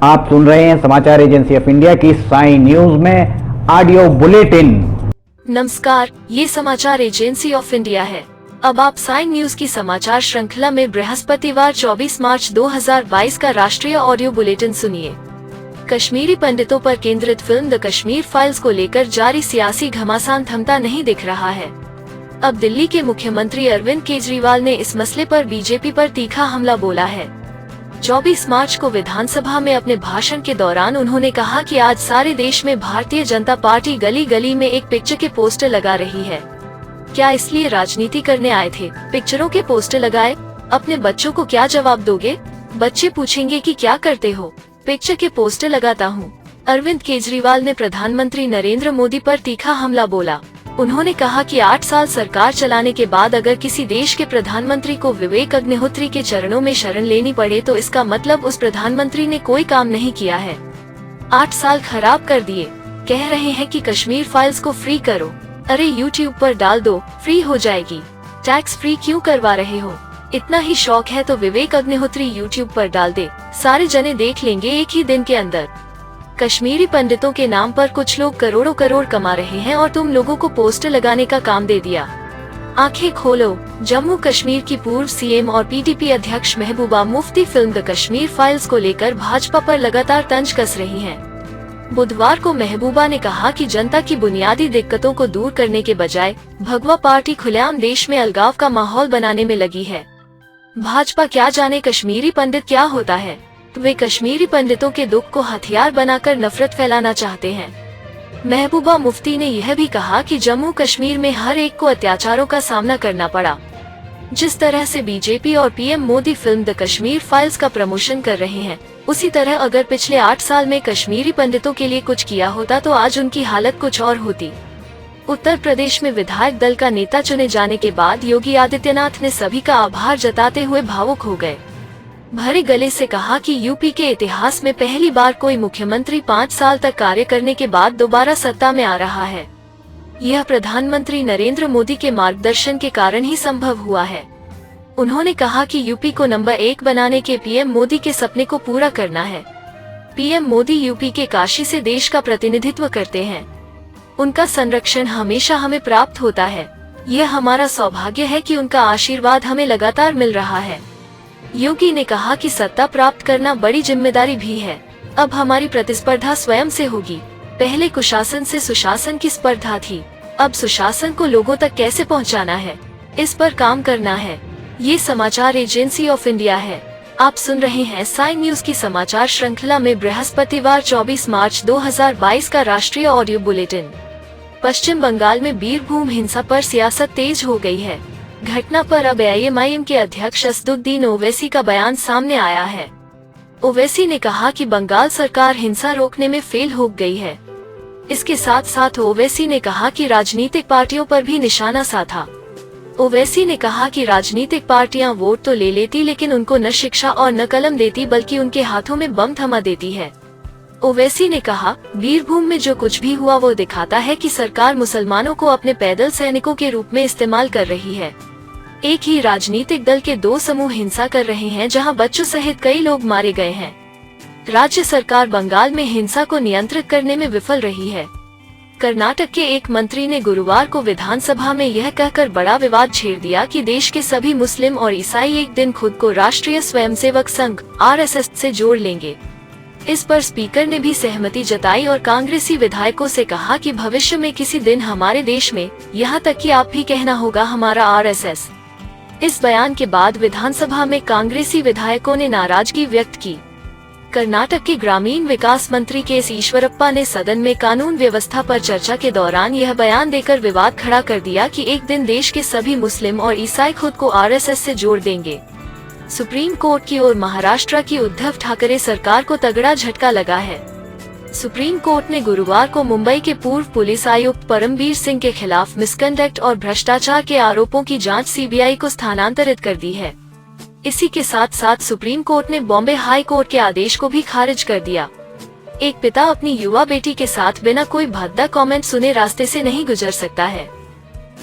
आप सुन रहे हैं समाचार एजेंसी ऑफ इंडिया की साई न्यूज में ऑडियो बुलेटिन। नमस्कार, ये समाचार एजेंसी ऑफ इंडिया है। अब आप साई न्यूज की समाचार श्रृंखला में बृहस्पतिवार 24 मार्च 2022 का राष्ट्रीय ऑडियो बुलेटिन सुनिए। कश्मीरी पंडितों पर केंद्रित फिल्म द कश्मीर फाइल्स को लेकर जारी सियासी घमासान थमता नहीं दिख रहा है। अब दिल्ली के मुख्यमंत्री अरविंद केजरीवाल ने इस मसले पर बीजेपी पर तीखा हमला बोला है। 24 मार्च को विधानसभा में अपने भाषण के दौरान उन्होंने कहा कि आज सारे देश में भारतीय जनता पार्टी गली गली में एक पिक्चर के पोस्टर लगा रही है। क्या इसलिए राजनीति करने आए थे? पिक्चरों के पोस्टर लगाए? अपने बच्चों को क्या जवाब दोगे? बच्चे पूछेंगे कि क्या करते हो? पिक्चर के पोस्टर लगाता हूँ। अरविंद केजरीवाल ने प्रधानमंत्री नरेंद्र मोदी पर तीखा हमला बोला। उन्होंने कहा कि 8 साल सरकार चलाने के बाद अगर किसी देश के प्रधानमंत्री को विवेक अग्निहोत्री के चरणों में शरण लेनी पड़े तो इसका मतलब उस प्रधानमंत्री ने कोई काम नहीं किया है। 8 साल खराब कर दिए। कह रहे हैं कि कश्मीर फाइल्स को फ्री करो। अरे यूट्यूब पर डाल दो, फ्री हो जाएगी। टैक्स फ्री क्यों करवा रहे हो? इतना ही शौक है तो विवेक अग्निहोत्री यूट्यूब पर डाल दे, सारे जने देख लेंगे एक ही दिन के अंदर। कश्मीरी पंडितों के नाम पर कुछ लोग करोड़ों करोड़ कमा रहे हैं और तुम लोगों को पोस्टर लगाने का काम दे दिया। आंखें खोलो। जम्मू कश्मीर की पूर्व सीएम और पीटीपी अध्यक्ष Mehbooba Mufti film the Kashmir files को लेकर भाजपा पर लगातार तंज कस रही हैं। बुधवार को महबूबा ने कहा कि जनता की बुनियादी दिक्कतों को दूर करने के बजाय भगवा पार्टी खुलेआम देश में अलगाव का माहौल बनाने में लगी है। भाजपा क्या जाने कश्मीरी पंडित क्या होता है। वे कश्मीरी पंडितों के दुख को हथियार बनाकर नफरत फैलाना चाहते हैं। महबूबा मुफ्ती ने यह भी कहा कि जम्मू कश्मीर में हर एक को अत्याचारों का सामना करना पड़ा। जिस तरह से बीजेपी और PM Modi film the Kashmir files का प्रमोशन कर रहे हैं, उसी तरह अगर पिछले 8 साल में कश्मीरी पंडितों के लिए कुछ किया होता तो आज उनकी हालत कुछ और होती। उत्तर प्रदेश में विधायक दल का नेता चुने जाने के बाद योगी आदित्यनाथ ने सभी का आभार जताते हुए भावुक हो गए। भरे गले से कहा कि यूपी के इतिहास में पहली बार कोई मुख्यमंत्री 5 साल तक कार्य करने के बाद दोबारा सत्ता में आ रहा है। यह प्रधानमंत्री नरेंद्र मोदी के मार्गदर्शन के कारण ही संभव हुआ है। उन्होंने कहा कि यूपी को नंबर 1 बनाने के पीएम मोदी के सपने को पूरा करना है। पीएम मोदी यूपी के काशी से देश का प्रतिनिधित्व करते हैं। उनका संरक्षण हमेशा हमें प्राप्त होता है। यह हमारा सौभाग्य है कि उनका आशीर्वाद हमें लगातार मिल रहा है। योगी ने कहा कि सत्ता प्राप्त करना बड़ी जिम्मेदारी भी है। अब हमारी प्रतिस्पर्धा स्वयं से होगी। पहले कुशासन से सुशासन की स्पर्धा थी, अब सुशासन को लोगों तक कैसे पहुंचाना है, इस पर काम करना है। ये समाचार एजेंसी ऑफ इंडिया है। आप सुन रहे हैं साई न्यूज की समाचार श्रृंखला में बृहस्पतिवार 24 मार्च 2022 का राष्ट्रीय ऑडियो बुलेटिन। पश्चिम बंगाल में बीरभूम हिंसा पर सियासत तेज हो गई है। घटना पर अब एआईएमआईएम के अध्यक्ष असदुद्दीन ओवैसी का बयान सामने आया है। ओवैसी ने कहा कि बंगाल सरकार हिंसा रोकने में फेल हो गई है। इसके साथ साथ ओवैसी ने कहा कि राजनीतिक पार्टियों पर भी निशाना साधा। ओवैसी ने कहा कि राजनीतिक पार्टियां वोट तो ले लेती लेकिन उनको न शिक्षा और न कलम देती बल्कि उनके हाथों में बम थमा देती है। ओवैसी ने कहा, बीरभूम में जो कुछ भी हुआ वो दिखाता है कि सरकार मुसलमानों को अपने पैदल सैनिकों के रूप में इस्तेमाल कर रही है। एक ही राजनीतिक दल के 2 समूह हिंसा कर रहे हैं जहां बच्चों सहित कई लोग मारे गए हैं। राज्य सरकार बंगाल में हिंसा को नियंत्रित करने में विफल रही है। कर्नाटक के एक मंत्री ने गुरुवार को विधानसभा में यह कहकर बड़ा विवाद छेड़ दिया कि देश के सभी मुस्लिम और ईसाई एक दिन खुद को राष्ट्रीय स्वयंसेवक संघ (आरएसएस) से जोड़ लेंगे। इस पर स्पीकर ने भी सहमति जताई और कांग्रेसी विधायकों से कहा कि भविष्य में किसी दिन हमारे देश में यहाँ तक कि आप भी कहना होगा हमारा आरएसएस। इस बयान के बाद विधानसभा में कांग्रेसी विधायकों ने नाराजगी व्यक्त की। कर्नाटक के ग्रामीण विकास मंत्री के.एस. ईश्वरप्पा ने सदन में कानून व्यवस्था पर चर्चा के दौरान यह बयान देकर विवाद खड़ा कर दिया कि एक दिन देश के सभी मुस्लिम और ईसाई खुद को आरएसएस से जोड़ देंगे। सुप्रीम कोर्ट की ओर महाराष्ट्र की उद्धव ठाकरे सरकार को तगड़ा झटका लगा है। सुप्रीम कोर्ट ने गुरुवार को मुंबई के पूर्व पुलिस आयुक्त परमबीर सिंह के खिलाफ मिसकंडक्ट और भ्रष्टाचार के आरोपों की जांच सीबीआई को स्थानांतरित कर दी है। इसी के साथ साथ सुप्रीम कोर्ट ने बॉम्बे हाई कोर्ट के आदेश को भी खारिज कर दिया। एक पिता अपनी युवा बेटी के साथ बिना कोई भद्दा कमेंट सुने रास्ते से नहीं गुजर सकता है।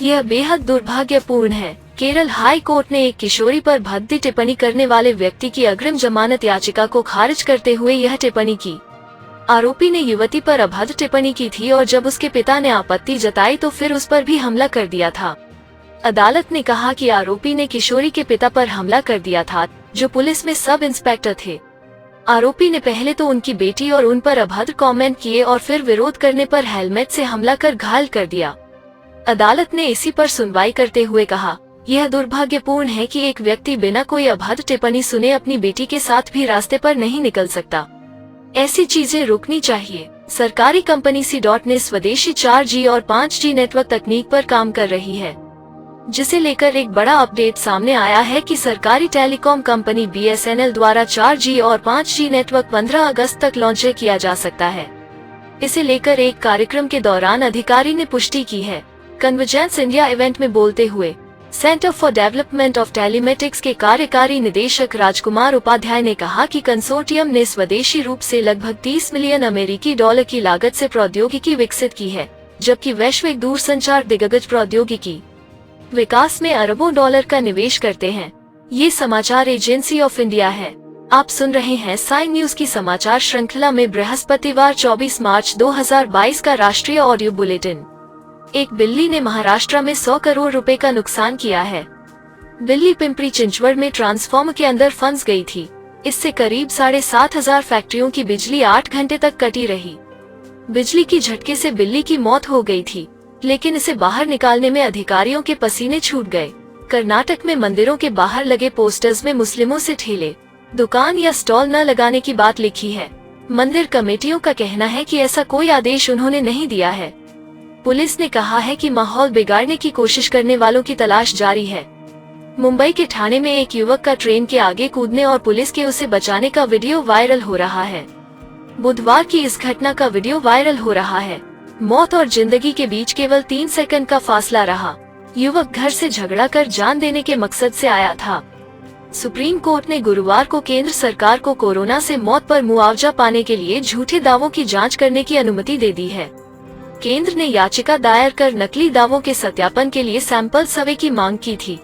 यह बेहद दुर्भाग्यपूर्ण है। केरल हाई कोर्ट ने एक किशोरी पर भद्दी टिप्पणी करने वाले व्यक्ति की अग्रिम जमानत याचिका को खारिज करते हुए यह टिप्पणी की। आरोपी ने युवती पर अभद्र टिप्पणी की थी और जब उसके पिता ने आपत्ति जताई तो फिर उस पर भी हमला कर दिया था। अदालत ने कहा कि आरोपी ने किशोरी के पिता पर हमला कर दिया था, जो पुलिस में सब इंस्पेक्टर थे। आरोपी ने पहले तो उनकी बेटी और उन पर अभद्र कमेंट किए और फिर विरोध करने पर हेलमेट से हमला कर घायल कर दिया। अदालत ने इसी पर सुनवाई करते हुए कहा, यह दुर्भाग्यपूर्ण है कि एक व्यक्ति बिना कोई अभद्र टिप्पणी सुने अपनी बेटी के साथ भी रास्ते पर नहीं निकल सकता। ऐसी चीजें रुकनी चाहिए। सरकारी कंपनी C-DOT ने स्वदेशी 4G और 5G नेटवर्क तकनीक पर काम कर रही है, जिसे लेकर एक बड़ा अपडेट सामने आया है कि सरकारी टेलीकॉम कंपनी BSNL द्वारा 4G और 5G नेटवर्क 15 अगस्त तक लॉन्च किया जा सकता है। इसे लेकर एक कार्यक्रम के दौरान अधिकारी ने पुष्टि की है। कन्वर्जेंस इंडिया इवेंट में बोलते हुए centre for development of telematics के कार्यकारी निदेशक राजकुमार उपाध्याय ने कहा कि कंसोर्टियम ने स्वदेशी रूप से लगभग 30 मिलियन अमेरिकी डॉलर की लागत से प्रौद्योगिकी विकसित की है, जबकि वैश्विक दूरसंचार दिग्गज प्रौद्योगिकी विकास में अरबों डॉलर का निवेश करते हैं। ये समाचार एजेंसी ऑफ इंडिया है। आप सुन रहे हैं साइन न्यूज की समाचार श्रृंखला में बृहस्पतिवार 24 मार्च 2022 का राष्ट्रीय ऑडियो बुलेटिन। एक बिल्ली ने महाराष्ट्र में 100 करोड़ रुपए का नुकसान किया है। बिल्ली पिंपरी चिंचवड़ में ट्रांसफार्मर के अंदर फंस गई थी। इससे करीब 7,500 फैक्ट्रियों की बिजली 8 घंटे तक कटी रही। बिजली की झटके से बिल्ली की मौत हो गई थी, लेकिन इसे बाहर निकालने में अधिकारियों के पसीने छूट गए। कर्नाटक में मंदिरों के बाहर लगे पोस्टर्स में मुस्लिमों से ठेले, दुकान या स्टॉल न लगाने की बात लिखी है। मंदिर कमेटियों का कहना है कि ऐसा कोई आदेश उन्होंने नहीं दिया है। पुलिस ने कहा है कि माहौल बिगाड़ने की कोशिश करने वालों की तलाश जारी है। मुंबई के ठाणे में एक युवक का ट्रेन के आगे कूदने और पुलिस के उसे बचाने का वीडियो वायरल हो रहा है। बुधवार की इस घटना का वीडियो वायरल हो रहा है। मौत और जिंदगी के बीच केवल 3 सेकंड का फासला रहा। युवक घर से झगड़ा कर जान देने के मकसद से आया था। सुप्रीम कोर्ट ने गुरुवार को केंद्र सरकार को कोरोना से मौत पर मुआवजा पाने के लिए झूठे दावों की जांच करने की अनुमति दे दी है। केंद्र ने याचिका दायर कर नकली दावों के सत्यापन के लिए सैंपल सर्वे की मांग की थी।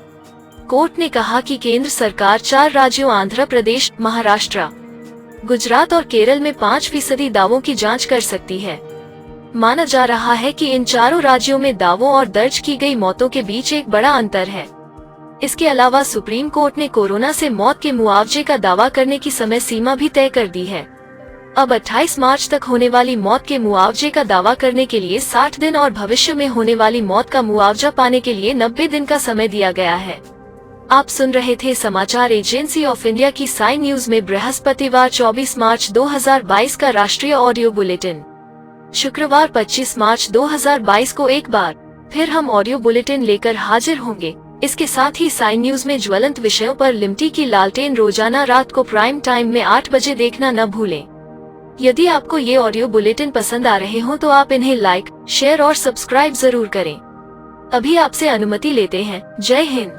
कोर्ट ने कहा कि केंद्र सरकार 4 राज्यों आंध्र प्रदेश, महाराष्ट्र, गुजरात और केरल में 5% दावों की जांच कर सकती है। माना जा रहा है कि इन चारों राज्यों में दावों और दर्ज की गई मौतों के बीच एक बड़ा अंतर है। इसके अलावा सुप्रीम कोर्ट ने कोरोना से मौत के मुआवजे का दावा करने की समय सीमा भी तय कर दी है। अब 28 मार्च तक होने वाली मौत के मुआवजे का दावा करने के लिए 60 दिन और भविष्य में होने वाली मौत का मुआवजा पाने के लिए 90 दिन का समय दिया गया है। आप सुन रहे थे समाचार एजेंसी ऑफ इंडिया की साइन न्यूज में बृहस्पतिवार 24 मार्च 2022 का राष्ट्रीय ऑडियो बुलेटिन। शुक्रवार 25 मार्च 2022 को एक बार फिर हम ऑडियो बुलेटिन लेकर हाजिर होंगे। इसके साथ ही साइन न्यूज में ज्वलंत विषयों पर लिमटी की लालटेन रोजाना रात को प्राइम टाइम में 8 बजे देखना न भूलें। यदि आपको ये ऑडियो बुलेटिन पसंद आ रहे हो तो आप इन्हें लाइक, शेयर और सब्सक्राइब जरूर करें। अभी आपसे अनुमति लेते हैं। जय हिंद।